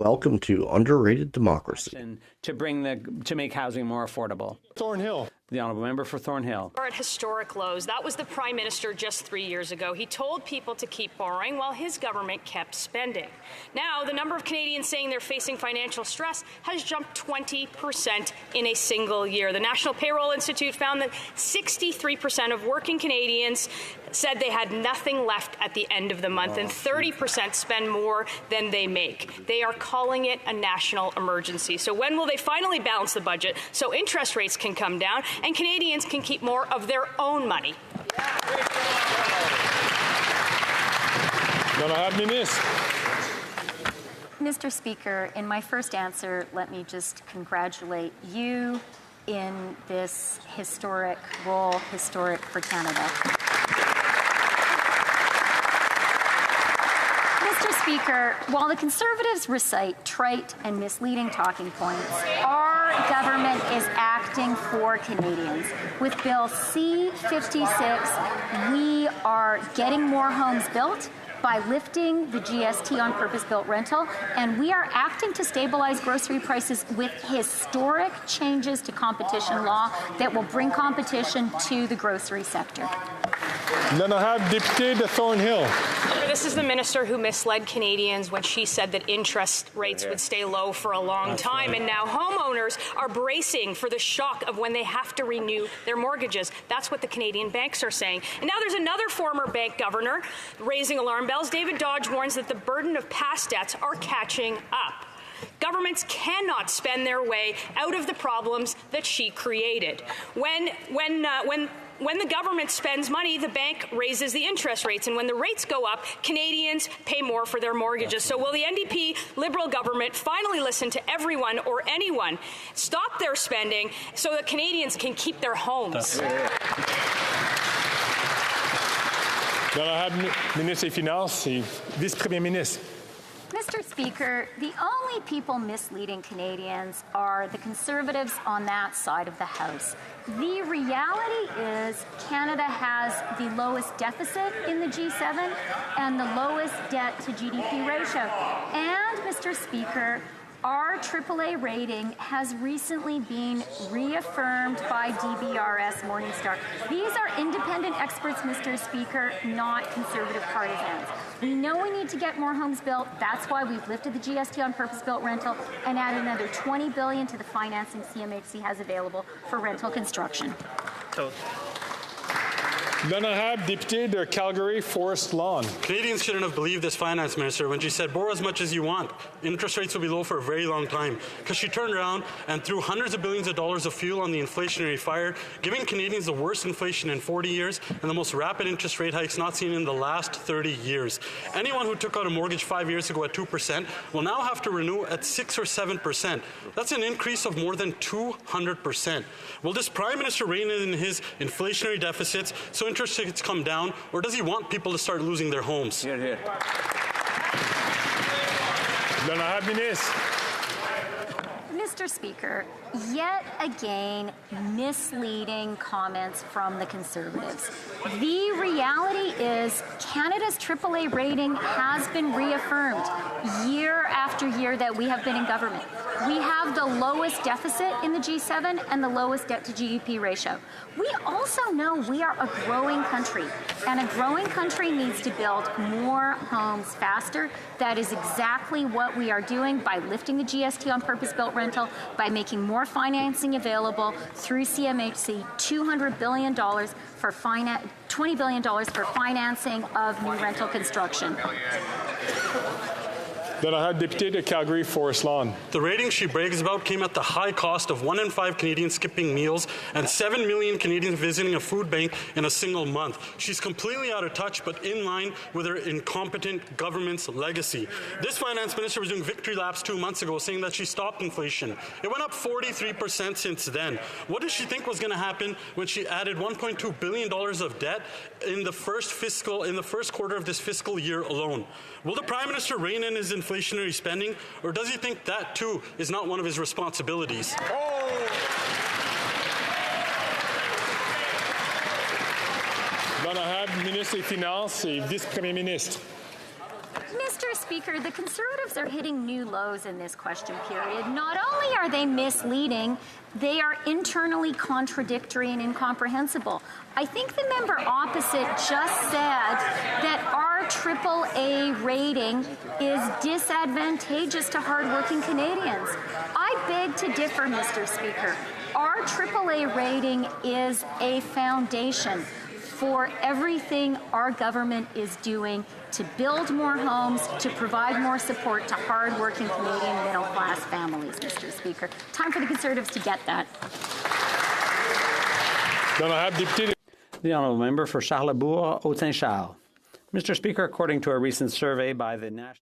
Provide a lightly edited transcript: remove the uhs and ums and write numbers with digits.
Welcome to Underrated Democracy. To make housing more affordable. Thornhill. The Honourable Member for Thornhill. Are at historic lows. That was the Prime Minister just 3 years ago. He told people to keep borrowing while his government kept spending. Now, the number of Canadians saying they're facing financial stress has jumped 20% in a single year. The National Payroll Institute found that 63% of working Canadians said they had nothing left at the end of the month, and 30% spend more than they make. They are calling it a national emergency. So when will they finally balance the budget so interest rates can come down and Canadians can keep more of their own money? Mr. Speaker, in my first answer, let me just congratulate you in this historic role, historic for Canada. Mr. Speaker, while the Conservatives recite trite and misleading talking points, our government is acting for Canadians. With Bill C-56, we are getting more homes built by lifting the GST on purpose-built rental, and we are acting to stabilize grocery prices with historic changes to competition law that will bring competition to the grocery sector. Député de Thornhill. This is the minister who misled Canadians when she said that interest rates would stay low for a long time. And now homeowners are bracing for the shock of when they have to renew their mortgages. That's what the Canadian banks are saying. And now there's another former bank governor raising alarm bells. David Dodge warns that the burden of past debts are catching up. Governments cannot spend their way out of the problems that she created. When the government spends money, the bank raises the interest rates. And when the rates go up, Canadians pay more for their mortgages. So will the NDP Liberal government finally listen to everyone or anyone, stop their spending so that Canadians can keep their homes? Ministre des Finances et vice-premier ministre. Mr. Speaker, the only people misleading Canadians are the Conservatives on that side of the House. The reality is Canada has the lowest deficit in the G7 and the lowest debt to GDP ratio. And, Mr. Speaker, our AAA rating has recently been reaffirmed by DBRS Morningstar. These are independent experts, Mr. Speaker, not Conservative partisans. We know we need to get more homes built. That's why we've lifted the GST on purpose-built rental and added another $20 billion to the financing CMHC has available for rental construction. L'honorable député de Calgary Forest Lawn. Canadians shouldn't have believed this finance minister when she said, borrow as much as you want. Interest rates will be low for a very long time. Because she turned around and threw hundreds of billions of dollars of fuel on the inflationary fire, giving Canadians the worst inflation in 40 years and the most rapid interest rate hikes not seen in the last 30 years. Anyone who took out a mortgage 5 years ago at 2% will now have to renew at 6 or 7%. That's an increase of more than 200%. Will this Prime Minister rein in his inflationary deficits so interest rates come down, or does he want people to start losing their homes? Here, here. L'honorable ministre. Mr. Speaker, yet again, misleading comments from the Conservatives. The reality is Canada's AAA rating has been reaffirmed year after year that we have been in government. We have the lowest deficit in the G7 and the lowest debt to GDP ratio. We also know we are a growing country, and a growing country needs to build more homes faster. That is exactly what we are doing by lifting the GST on purpose-built rental, by making more financing available through CMHC, $200 billion for $20 billion for financing of new rental construction. L'honorable député de Calgary Forest Lawn. The rating she brags about came at the high cost of 1 in 5 Canadians skipping meals and 7 million Canadians visiting a food bank in a single month. She's completely out of touch, but in line with her incompetent government's legacy. This finance minister was doing victory laps 2 months ago, saying that she stopped inflation. It went up 43% since then. What did she think was going to happen when she added $1.2 billion of debt in the first quarter of this fiscal year alone? Will the Prime Minister rein in his inflationary spending, or does he think that too is not one of his responsibilities? L'honorable ministre des Finances et vice-premier ministre. Mr. Speaker, the Conservatives are hitting new lows in this question period. Not only are they misleading, they are internally contradictory and incomprehensible. I think the member opposite just said that our AAA rating is disadvantageous to hardworking Canadians. I beg to differ, Mr. Speaker. Our AAA rating is a foundation for everything our government is doing to build more homes, to provide more support to hard-working Canadian middle-class families, Mr. Speaker. Time for the Conservatives to get that. The honourable member for Charlesbourg, Haute-Saint-Charles. Mr. Speaker, according to a recent survey by the National